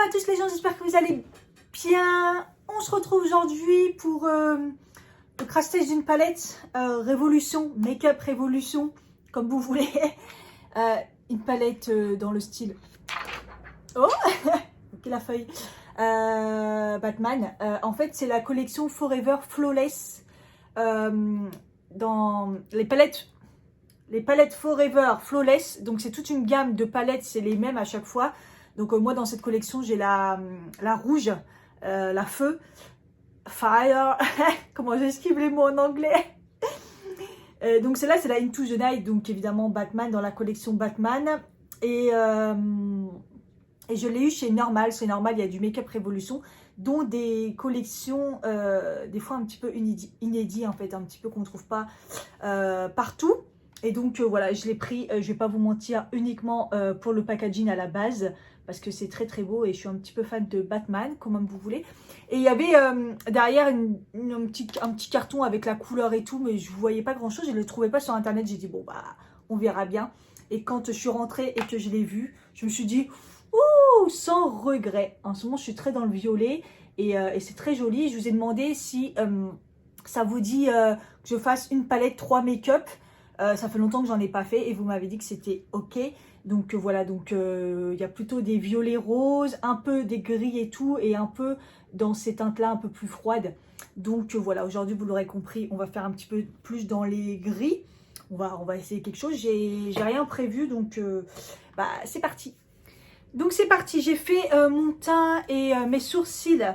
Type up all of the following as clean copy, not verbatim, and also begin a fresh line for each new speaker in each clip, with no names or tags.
à tous les gens, j'espère que vous allez bien. On se retrouve aujourd'hui pour le crash test d'une palette Révolution, Make-up Révolution, comme vous voulez. Une palette dans le style... Oh ok, la feuille. Batman. En fait, c'est la collection Forever Flawless. Dans les palettes Forever Flawless, donc c'est toute une gamme de palettes, c'est les mêmes à chaque fois. Donc moi dans cette collection j'ai la rouge, la feu, fire, comment j'esquive les mots en anglais. Donc celle-là c'est la Into the Night, donc évidemment Batman dans la collection Batman. Et je l'ai eu chez Normal, c'est Normal, il y a du Make-up Révolution, dont des collections des fois un petit peu inédits en fait, un petit peu qu'on ne trouve pas partout. Et donc voilà, je l'ai pris, je vais pas vous mentir, uniquement pour le packaging à la base, parce que c'est très très beau et je suis un petit peu fan de Batman, comme vous voulez. Et il y avait derrière un petit carton avec la couleur et tout, mais je ne voyais pas grand chose, je ne le trouvais pas sur internet. J'ai dit bon bah on verra bien. Et quand je suis rentrée et que je l'ai vu, je me suis dit ouh, sans regret. En ce moment je suis très dans le violet et c'est très joli. Je vous ai demandé si ça vous dit que je fasse une palette 3 make-up. Ça fait longtemps que j'en ai pas fait et vous m'avez dit que c'était ok. Donc voilà, donc il y a plutôt des violets roses, un peu des gris et tout, et un peu dans ces teintes-là un peu plus froides. Donc voilà, aujourd'hui vous l'aurez compris, on va faire un petit peu plus dans les gris. On va essayer quelque chose. J'ai rien prévu, donc bah, c'est parti. Donc c'est parti, j'ai fait mon teint et mes sourcils.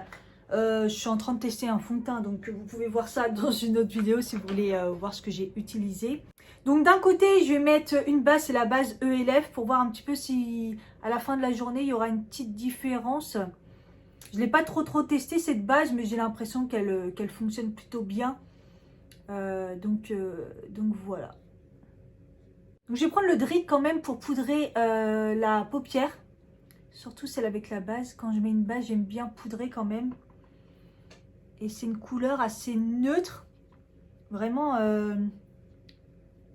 Je suis en train de tester un fond de teint, donc vous pouvez voir ça dans une autre vidéo si vous voulez voir ce que j'ai utilisé. Donc d'un côté, je vais mettre une base, c'est la base ELF, pour voir un petit peu si à la fin de la journée, il y aura une petite différence. Je ne l'ai pas trop testé cette base, mais j'ai l'impression qu'elle fonctionne plutôt bien. Donc voilà. Donc je vais prendre le Drip quand même pour poudrer la paupière. Surtout celle avec la base. Quand je mets une base, j'aime bien poudrer quand même. Et c'est une couleur assez neutre. Vraiment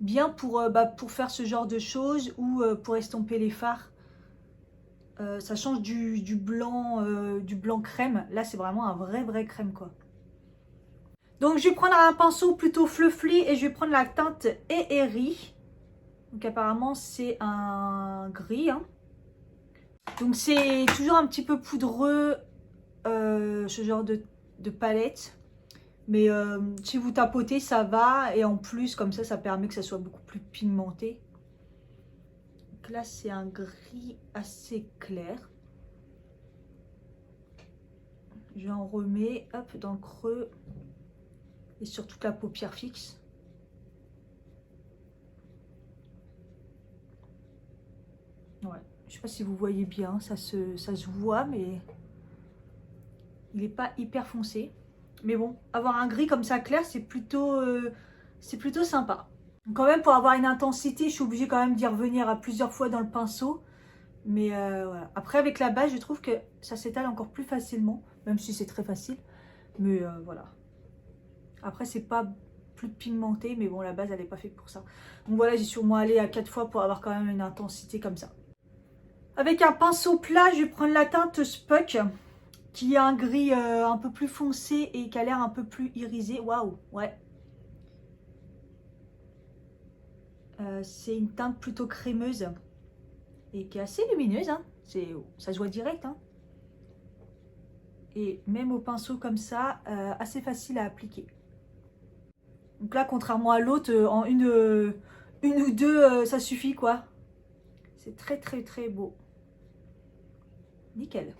bien pour faire ce genre de choses ou pour estomper les fards. Ça change du blanc crème. Là, c'est vraiment un vrai crème, quoi. Donc, je vais prendre un pinceau plutôt fluffy et je vais prendre la teinte Aerie. Donc, apparemment, c'est un gris. Hein. Donc, c'est toujours un petit peu poudreux, ce genre de palette. Mais si vous tapotez, ça va. Et en plus, comme ça permet que ça soit beaucoup plus pigmenté. Donc là, c'est un gris assez clair. J'en remets, hop, dans le creux. Et sur toute la paupière fixe. Ouais, je sais pas si vous voyez bien, ça se voit, mais il n'est pas hyper foncé. Mais bon, avoir un gris comme ça clair, c'est plutôt sympa. Donc quand même, pour avoir une intensité, je suis obligée quand même d'y revenir à plusieurs fois dans le pinceau. Mais voilà. Après, avec la base, je trouve que ça s'étale encore plus facilement, même si c'est très facile. Mais voilà. Après, c'est pas plus pigmenté, mais bon, la base, elle n'est pas faite pour ça. Donc voilà, j'ai sûrement allé à 4 fois pour avoir quand même une intensité comme ça. Avec un pinceau plat, je vais prendre la teinte Spuck, qui a un gris un peu plus foncé et qui a l'air un peu plus irisé. Waouh, ouais. C'est une teinte plutôt crémeuse et qui est assez lumineuse. Hein. Ça se voit direct. Hein. Et même au pinceau comme ça, assez facile à appliquer. Donc là, contrairement à l'autre, en une ou deux, ça suffit quoi. C'est très beau. Nickel.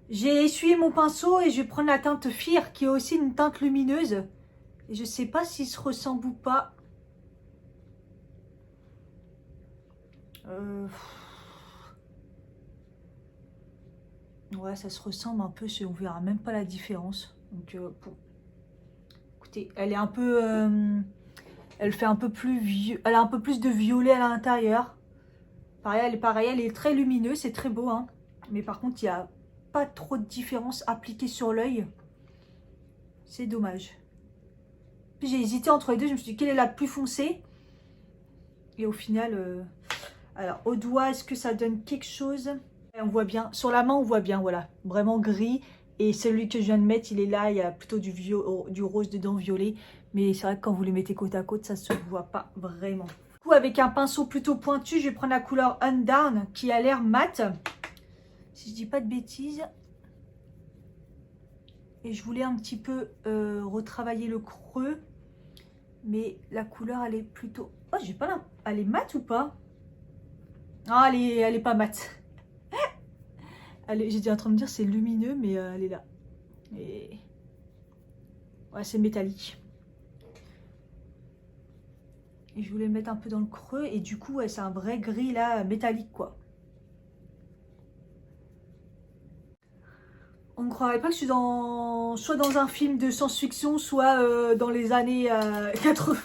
J'ai essuyé mon pinceau et je vais prendre la teinte Fear qui est aussi une teinte lumineuse. Et je ne sais pas s'il se ressemble ou pas. Ouais, ça se ressemble un peu, on verra même pas la différence. Donc bon. Écoutez, elle est un peu... elle fait un peu plus... Elle a un peu plus de violet à l'intérieur. Pareil, elle est très lumineuse, c'est très beau. Hein. Mais par contre, il n'y a pas trop de différence appliquée sur l'œil. C'est dommage. Puis j'ai hésité entre les deux, je me suis dit quelle est la plus foncée. Et au final, alors au doigt, est-ce que ça donne quelque chose? On voit bien, sur la main on voit bien, voilà, vraiment gris. Et celui que je viens de mettre, il est là, il y a plutôt du rose dedans, violet. Mais c'est vrai que quand vous les mettez côte à côte, ça se voit pas vraiment. Du coup, avec un pinceau plutôt pointu, je vais prendre la couleur Undown qui a l'air mat. Si je dis pas de bêtises. Et je voulais un petit peu retravailler le creux. Mais la couleur, elle est plutôt... Oh, j'ai pas la... Elle est mat ou pas? Ah, elle est pas mat. J'étais en train de me dire c'est lumineux, mais elle est là. Et... ouais, c'est métallique. Et je voulais le mettre un peu dans le creux. Et du coup, ouais, c'est un vrai gris là, métallique quoi. On ne croirait pas que je suis soit dans un film de science-fiction, soit dans les années 80.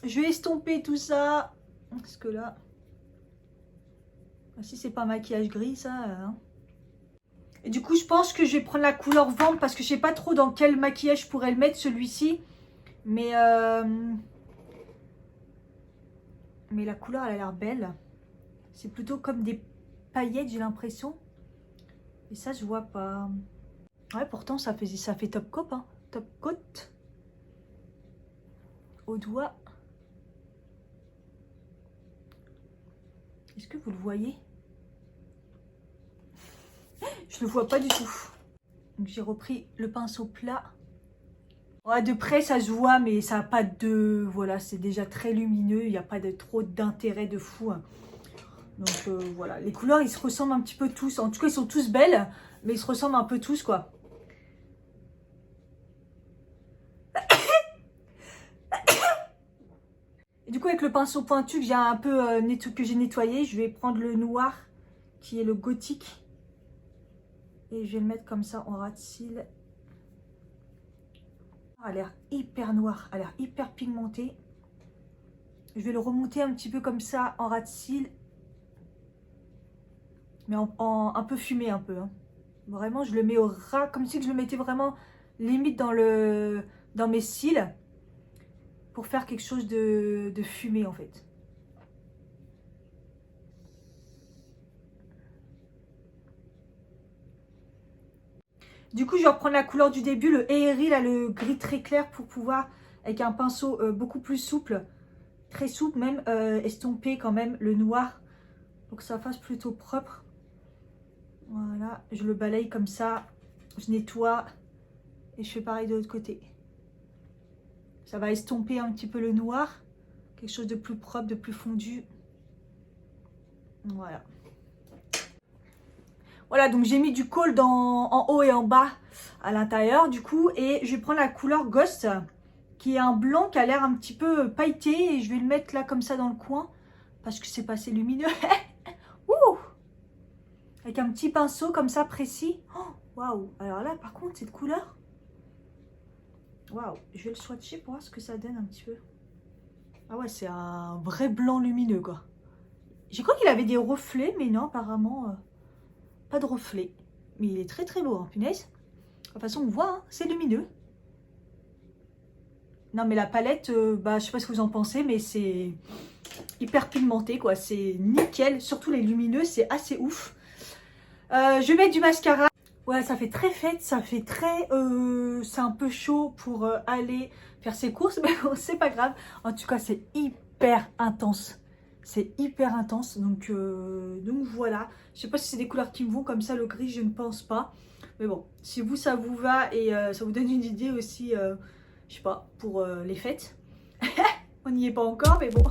Je vais estomper tout ça. Parce que là... si c'est pas maquillage gris, ça... hein. Et du coup, je pense que je vais prendre la couleur Vamp parce que je sais pas trop dans quel maquillage je pourrais le mettre, celui-ci. Mais la couleur, elle a l'air belle. C'est plutôt comme des paillettes, j'ai l'impression. Et ça, je vois pas. Ouais, pourtant, ça fait top coat, hein. Top coat. Au doigt. Est-ce que vous le voyez? Je le vois pas du tout. Donc, j'ai repris le pinceau plat. Ouais, de près, ça se voit, mais ça n'a pas de... voilà, c'est déjà très lumineux. Il n'y a pas de trop d'intérêt de fou. Hein. Donc, voilà. Les couleurs, ils se ressemblent un petit peu tous. En tout cas, ils sont tous belles, mais ils se ressemblent un peu tous, quoi. Et du coup, avec le pinceau pointu que j'ai un peu que j'ai nettoyé, je vais prendre le noir, qui est le gothique. Et je vais le mettre comme ça en ras de cils. Elle a l'air hyper noir, elle a l'air hyper pigmenté. Je vais le remonter un petit peu comme ça en ras de cils. Mais un peu fumé un peu. Hein. Vraiment, je le mets au ras, comme si je le mettais vraiment limite dans mes cils. Pour faire quelque chose de fumé en fait. Du coup, je vais reprendre la couleur du début, le Airy, là, le gris très clair pour pouvoir, avec un pinceau beaucoup plus souple, très souple même, estomper quand même le noir pour que ça fasse plutôt propre. Voilà, je le balaye comme ça, je nettoie et je fais pareil de l'autre côté. Ça va estomper un petit peu le noir, quelque chose de plus propre, de plus fondu. Voilà. Voilà, donc j'ai mis du colle en haut et en bas à l'intérieur du coup. Et je vais prendre la couleur Ghost, qui est un blanc qui a l'air un petit peu pailleté. Et je vais le mettre là comme ça dans le coin, parce que c'est pas assez lumineux. Ouh, avec un petit pinceau comme ça précis. Waouh, alors là par contre cette couleur. Waouh, je vais le swatcher pour voir ce que ça donne un petit peu. Ah ouais, c'est un vrai blanc lumineux quoi. J'ai cru qu'il avait des reflets, mais non, apparemment... pas de reflet, mais il est très très beau, hein, punaise. De toute façon, on voit, hein, c'est lumineux. Non, mais la palette, je sais pas ce que vous en pensez, mais c'est hyper pigmenté, quoi. C'est nickel, surtout les lumineux, c'est assez ouf. Je vais mettre du mascara. Ouais, ça fait très fête, ça fait très... c'est un peu chaud pour aller faire ses courses, mais bon, c'est pas grave. En tout cas, c'est hyper intense. C'est hyper intense, donc voilà. Je sais pas si c'est des couleurs qui me vont comme ça, le gris, je ne pense pas. Mais bon, si vous, ça vous va et ça vous donne une idée aussi, je sais pas, pour les fêtes. On n'y est pas encore, mais bon.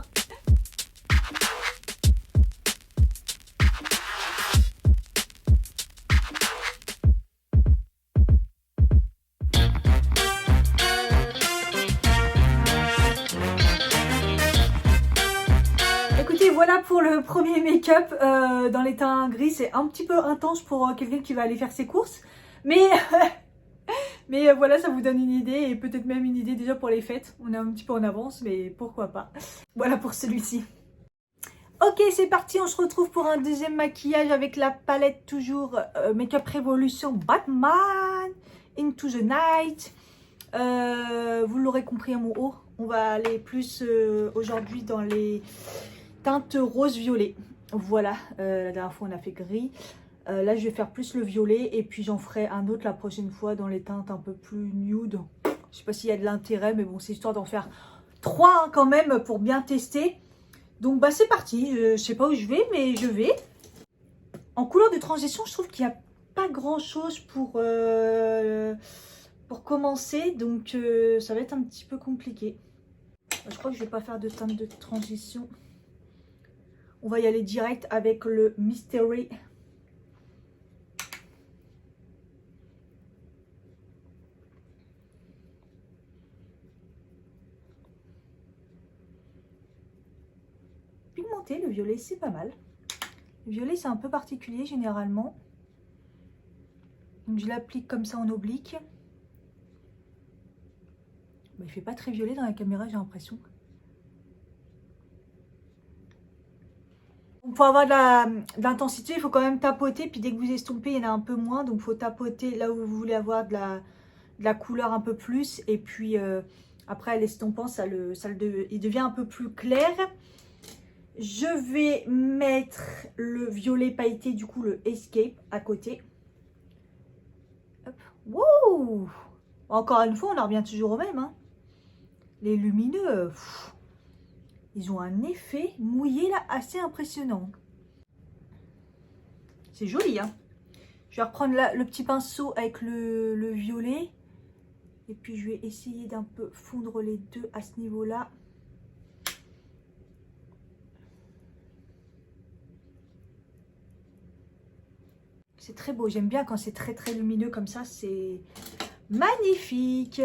Voilà pour le premier make-up dans les teints gris. C'est un petit peu intense pour quelqu'un qui va aller faire ses courses. Mais, voilà, ça vous donne une idée et peut-être même une idée déjà pour les fêtes. On est un petit peu en avance, mais pourquoi pas. Voilà pour celui-ci. Ok, c'est parti. On se retrouve pour un deuxième maquillage avec la palette toujours Make-up Revolution Batman Into the Night. Vous l'aurez compris à mon haut. On va aller plus aujourd'hui dans les teinte rose-violet. Voilà, la dernière fois on a fait gris. Là je vais faire plus le violet et puis j'en ferai un autre la prochaine fois dans les teintes un peu plus nude. Je sais pas s'il y a de l'intérêt, mais bon, c'est histoire d'en faire 3 hein, quand même pour bien tester. Donc bah c'est parti, je sais pas où je vais, mais je vais. En couleur de transition, je trouve qu'il n'y a pas grand chose pour commencer, donc ça va être un petit peu compliqué. Je crois que je vais pas faire de teinte de transition. On va y aller direct avec le Mystery. Pigmenté, le violet, c'est pas mal. Le violet, c'est un peu particulier généralement. Donc je l'applique comme ça en oblique. Bah, il fait pas très violet dans la caméra, j'ai l'impression. Pour avoir de l'intensité, il faut quand même tapoter. Puis dès que vous estompez, il y en a un peu moins. Donc il faut tapoter là où vous voulez avoir de la couleur un peu plus. Et puis après, à l'estompant, il devient un peu plus clair. Je vais mettre le violet pailleté, du coup le Escape à côté. Hop. Wow! Encore une fois, on en revient toujours au même. Hein. Les lumineux, ils ont un effet mouillé là assez impressionnant. C'est joli, hein. Je vais reprendre le petit pinceau avec le violet. Et puis je vais essayer d'un peu fondre les deux à ce niveau-là. C'est très beau, j'aime bien quand c'est très très lumineux comme ça, c'est magnifique.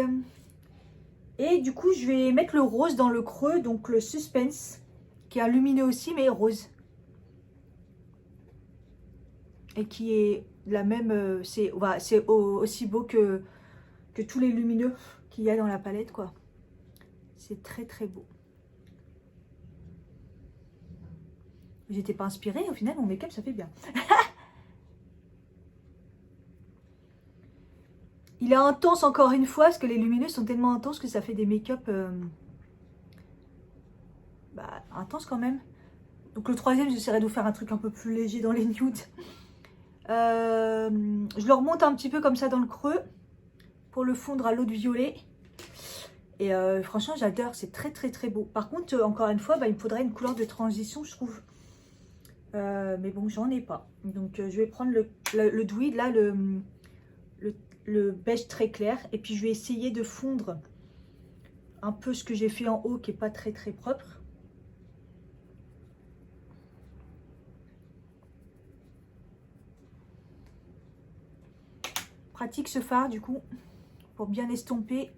Et du coup, je vais mettre le rose dans le creux, donc le Suspense, qui est lumineux aussi, mais rose. Et qui est la même, c'est aussi beau que tous les lumineux qu'il y a dans la palette, quoi. C'est très très beau. J'étais pas inspirée, au final, mon make-up, ça fait bien. Il est intense encore une fois, parce que les lumineux sont tellement intenses que ça fait des make-up intenses quand même. Donc le troisième, j'essaierai de vous faire un truc un peu plus léger dans les nudes. Je le remonte un petit peu comme ça dans le creux pour le fondre à l'eau de violet. Et franchement, j'adore, c'est très très très beau. Par contre, encore une fois, il me faudrait une couleur de transition, je trouve. Mais bon, j'en ai pas. Donc je vais prendre le Dwid, là, le beige très clair. Et puis je vais essayer de fondre un peu ce que j'ai fait en haut qui n'est pas très très propre. Pratique ce fard du coup pour bien estomper.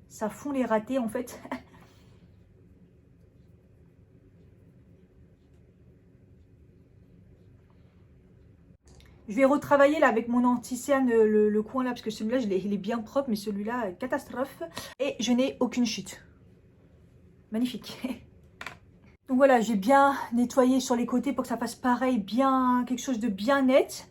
Ça fond les ratés en fait. Je vais retravailler là avec mon anti-cerne le coin là parce que celui-là il est bien propre mais celui-là catastrophe. Et je n'ai aucune chute. Magnifique. Donc voilà, j'ai bien nettoyé sur les côtés pour que ça fasse pareil, bien quelque chose de bien net.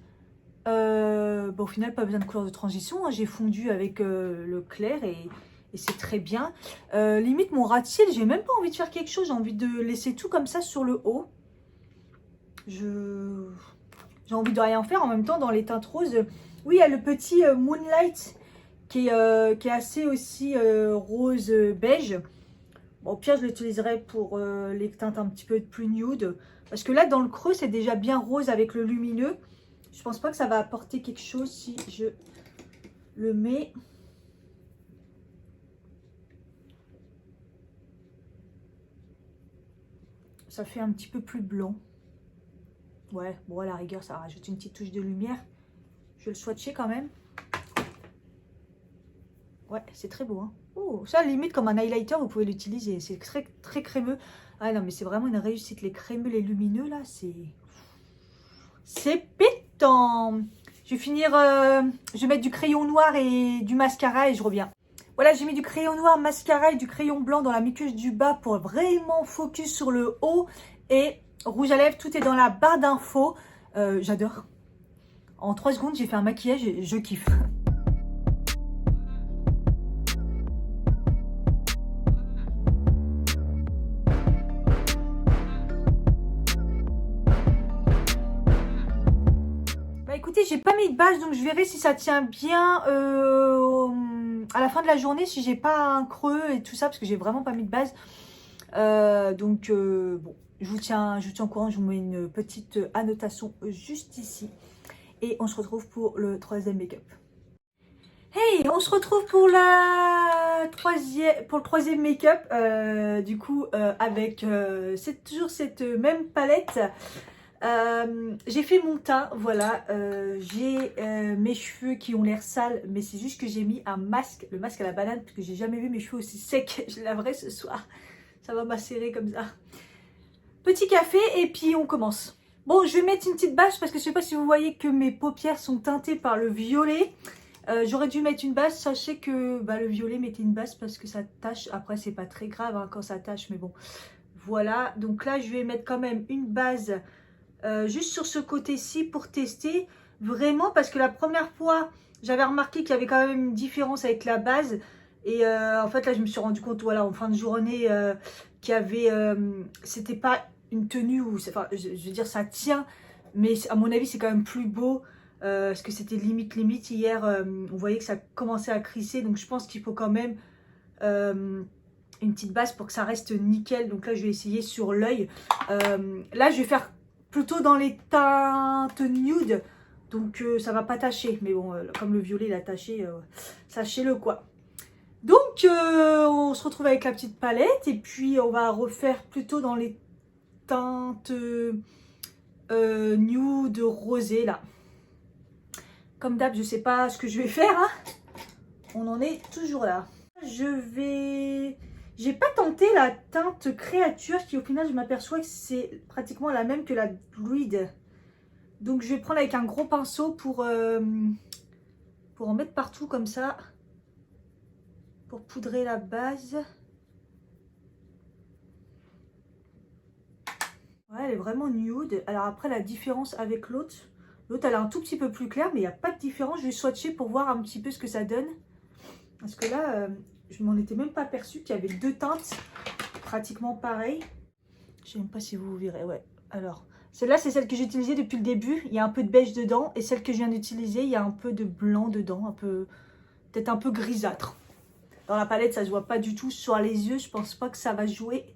Au final, pas besoin de couleur de transition. Hein. J'ai fondu avec le clair et c'est très bien. Limite, mon ras de cils, j'ai même pas envie de faire quelque chose. J'ai envie de laisser tout comme ça sur le haut. J'ai envie de rien faire en même temps dans les teintes roses. Oui, il y a le petit Moonlight qui est assez aussi rose beige. Bon, au pire, je l'utiliserai pour les teintes un petit peu plus nude. Parce que là, dans le creux, c'est déjà bien rose avec le lumineux. Je pense pas que ça va apporter quelque chose si je le mets. Ça fait un petit peu plus blanc. Ouais, bon, à la rigueur, ça rajoute une petite touche de lumière. Je vais le swatcher quand même. Ouais, c'est très beau. Hein. Oh, ça, limite, comme un highlighter, vous pouvez l'utiliser. C'est très, très crémeux. Ah non, mais c'est vraiment une réussite. Les crémeux, les lumineux, là, c'est pétant. Je vais finir, je vais mettre du crayon noir et du mascara et je reviens. Voilà, j'ai mis du crayon noir, mascara et du crayon blanc dans la muqueuse du bas pour vraiment focus sur le haut. Et rouge à lèvres, tout est dans la barre d'infos. J'adore. En 3 secondes, j'ai fait un maquillage et je kiffe. j'ai pas mis de base, donc je verrai si ça tient bien à la fin de la journée, si j'ai pas un creux et tout ça, parce que j'ai vraiment pas mis de base. Bon, je vous tiens au courant, je vous mets une petite annotation juste ici. Et on se retrouve pour le 3e make-up. Hey, on se retrouve pour le 3e make-up, avec c'est toujours cette même palette. J'ai fait mon teint, voilà, j'ai mes cheveux qui ont l'air sales, mais c'est juste que j'ai mis un masque, le masque à la banane, parce que j'ai jamais vu mes cheveux aussi secs. Je laverai ce soir, ça va macérer comme ça. Petit café et puis on commence. Bon, je vais mettre une petite base parce que je sais pas si vous voyez que mes paupières sont teintées par le violet. J'aurais dû mettre une base, sachez que le violet mettait une base parce que ça tâche. Après c'est pas très grave hein, quand ça tâche, mais bon. Voilà, donc là je vais mettre quand même une base juste sur ce côté-ci pour tester. Vraiment parce que la première fois j'avais remarqué qu'il y avait quand même une différence avec la base. Et en fait là je me suis rendu compte, voilà, en fin de journée qu'il y avait, c'était pas une tenue où, enfin je veux dire ça tient, mais à mon avis c'est quand même plus beau. Parce que c'était limite hier, on voyait que ça commençait à crisser, donc je pense qu'il faut quand même une petite base pour que ça reste nickel. Donc là je vais essayer sur l'œil. Là je vais faire plutôt dans les teintes nude, donc ça va pas tacher, mais bon comme le violet il a taché, sachez-le quoi. Donc on se retrouve avec la petite palette et puis on va refaire plutôt dans les teintes nude rosé là. Comme d'hab, je sais pas ce que je vais faire. Hein. On en est toujours là. J'ai pas tenté la teinte créature qui au final je m'aperçois que c'est pratiquement la même que la druide. Donc je vais prendre avec un gros pinceau pour en mettre partout comme ça. Pour poudrer la base. Ouais, elle est vraiment nude. Alors après la différence avec l'autre. L'autre, elle est un tout petit peu plus claire, mais il n'y a pas de différence. Je vais swatcher pour voir un petit peu ce que ça donne. Parce que là, je m'en étais même pas aperçue qu'il y avait 2 teintes pratiquement pareilles. Je sais même pas si vous verrez. Ouais, alors, celle-là, c'est celle que j'ai utilisée depuis le début. Il y a un peu de beige dedans. Et celle que je viens d'utiliser, il y a un peu de blanc dedans. Peut-être un peu grisâtre. Dans la palette, ça se voit pas du tout. Sur les yeux, je pense pas que ça va jouer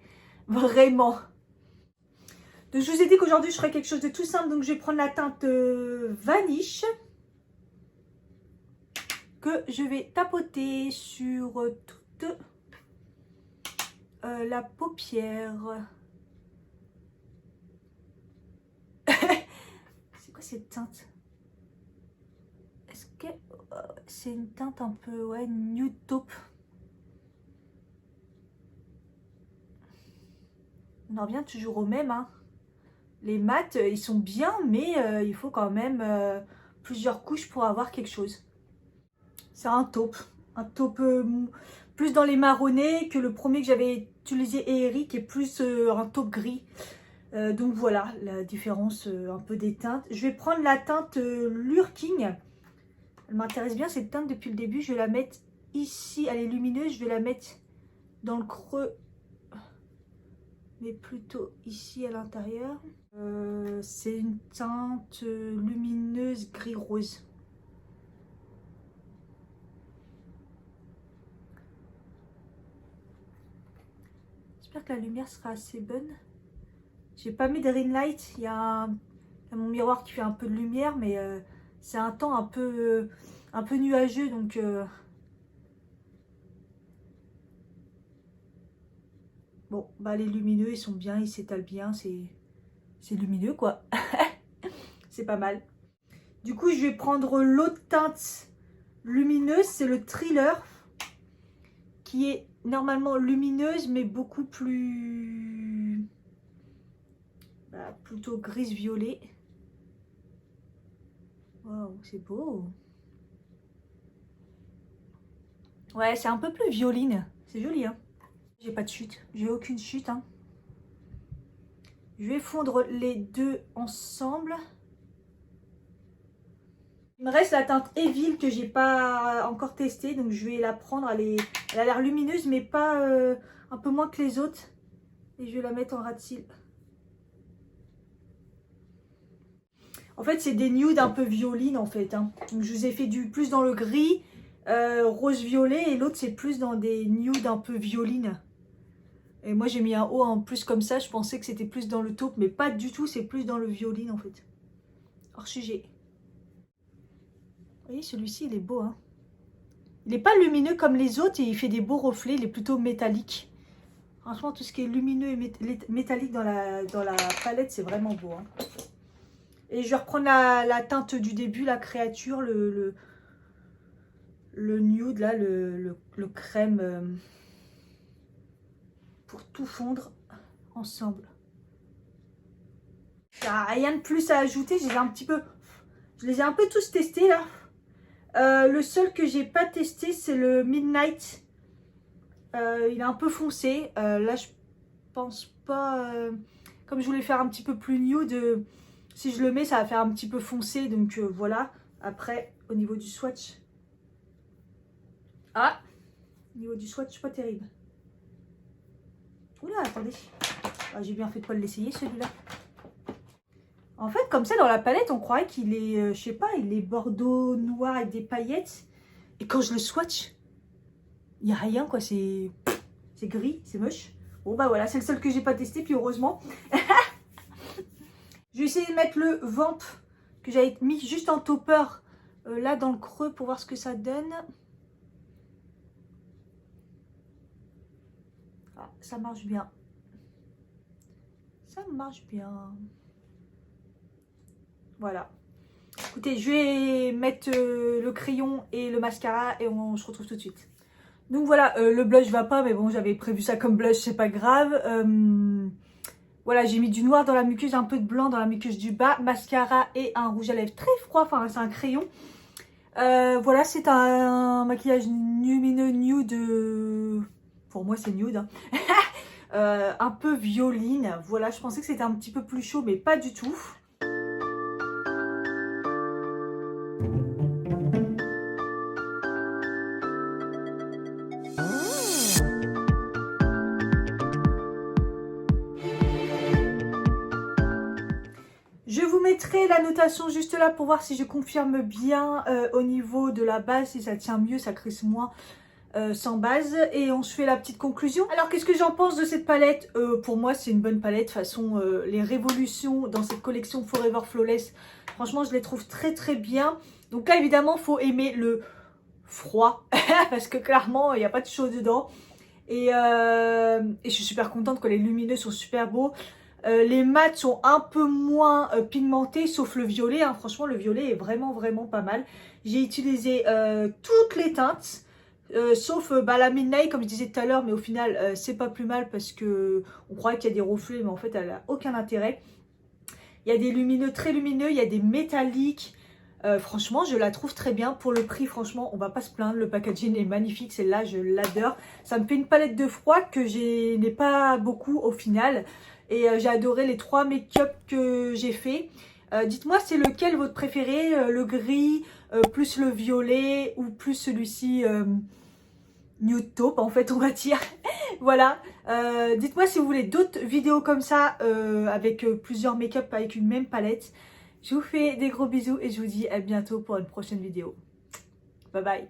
vraiment. Donc je vous ai dit qu'aujourd'hui je ferai quelque chose de tout simple, donc je vais prendre la teinte Vanish que je vais tapoter sur toute la paupière. C'est quoi cette teinte? Est-ce que c'est une teinte un peu nude taupe? On en revient toujours au même hein. Les mats, ils sont bien, mais il faut quand même plusieurs couches pour avoir quelque chose. C'est un taupe plus dans les marronnés que le premier que j'avais utilisé, Eric, qui est plus un taupe gris. Donc voilà, la différence un peu des teintes. Je vais prendre la teinte Lurking. Elle m'intéresse bien cette teinte depuis le début. Je vais la mettre ici, elle est lumineuse. Je vais la mettre dans le creux, mais plutôt ici à l'intérieur. C'est une teinte lumineuse gris-rose. J'espère que la lumière sera assez bonne. J'ai pas mis de ring light. Il y a mon miroir qui fait un peu de lumière, mais c'est un temps un peu nuageux, donc bon, les lumineux, ils sont bien, ils s'étalent bien, c'est lumineux quoi. C'est pas mal. Du coup, je vais prendre l'autre teinte lumineuse, c'est le Thriller, qui est normalement lumineuse, mais beaucoup plus... plutôt gris-violet. Waouh, c'est beau. Ouais, c'est un peu plus violine. C'est joli, hein. J'ai pas de chute. J'ai aucune chute, hein. Je vais fondre les deux ensemble. Il me reste la teinte Evil que j'ai pas encore testée, donc je vais la prendre. Elle a l'air lumineuse, mais pas un peu moins que les autres. Et je vais la mettre en ras de cils. En fait, c'est des nudes un peu violines en fait. Hein. Donc, je vous ai fait du plus dans le gris, rose-violet. Et l'autre, c'est plus dans des nudes un peu violines. Et moi, j'ai mis un haut en plus comme ça. Je pensais que c'était plus dans le taupe. Mais pas du tout, c'est plus dans le violine en fait. Hors sujet. Vous voyez, celui-ci, il est beau. Hein. Il n'est pas lumineux comme les autres et il fait des beaux reflets. Il est plutôt métallique. Franchement, tout ce qui est lumineux et métallique dans la palette, c'est vraiment beau. Hein. Et je vais reprendre la teinte du début, la créature, le nude, là, le crème, pour tout fondre ensemble. Il n'y a rien de plus à ajouter, je les ai un peu tous testés, là. Le seul que j'ai pas testé, c'est le Midnight. Il est un peu foncé. Là, je pense pas... comme je voulais faire un petit peu plus nude, si je le mets, ça va faire un petit peu foncé. Donc voilà. Après, au niveau du swatch... Ah, au niveau du swatch, pas terrible. Oula, attendez. Ah, j'ai bien fait de pas l'essayer, celui-là. En fait, comme ça, dans la palette, on croirait qu'il est... je sais pas, il est bordeaux noir avec des paillettes. Et quand je le swatch... Il n'y a rien quoi, c'est gris, c'est moche. Bon bah voilà, c'est le seul que j'ai pas testé, puis heureusement. Je vais essayer de mettre le Vamp que j'avais mis juste en topper là dans le creux pour voir ce que ça donne. Ah, ça marche bien. Ça marche bien. Voilà. Écoutez, je vais mettre le crayon et le mascara et on se retrouve tout de suite. Donc voilà, le blush va pas, mais bon, j'avais prévu ça comme blush, c'est pas grave. Voilà, j'ai mis du noir dans la muqueuse, un peu de blanc dans la muqueuse du bas, mascara et un rouge à lèvres très froid, enfin c'est un crayon. Voilà, c'est un maquillage lumineux nude, pour moi c'est nude, hein. Un peu violine. Voilà, je pensais que c'était un petit peu plus chaud, mais pas du tout. Je vous mettrai la notation juste là pour voir si je confirme bien au niveau de la base, si ça tient mieux, ça crisse moins sans base. Et on se fait la petite conclusion. Alors qu'est-ce que j'en pense de cette palette? Pour moi c'est une bonne palette. De toute façon les révolutions dans cette collection Forever Flawless, franchement je les trouve très très bien. Donc là évidemment il faut aimer le froid parce que clairement il n'y a pas de chaud dedans. Et je suis super contente que les lumineux sont super beaux. Les mats sont un peu moins pigmentés, sauf le violet. Hein. Franchement, le violet est vraiment, vraiment pas mal. J'ai utilisé toutes les teintes, sauf la Midnight, comme je disais tout à l'heure. Mais au final, c'est pas plus mal parce que on croit qu'il y a des reflets, mais en fait, elle n'a aucun intérêt. Il y a des lumineux, très lumineux. Il y a des métalliques. Franchement, je la trouve très bien. Pour le prix, franchement, on va pas se plaindre. Le packaging est magnifique. Celle-là, je l'adore. Ça me fait une palette de froid que je n'ai pas beaucoup au final. Et j'ai adoré les 3 make-up que j'ai fait. Dites-moi, c'est lequel votre préféré? Le gris, plus le violet ou plus celui-ci nude taupe en fait on va dire. Voilà. Dites-moi si vous voulez d'autres vidéos comme ça avec plusieurs make-up avec une même palette. Je vous fais des gros bisous et je vous dis à bientôt pour une prochaine vidéo. Bye bye.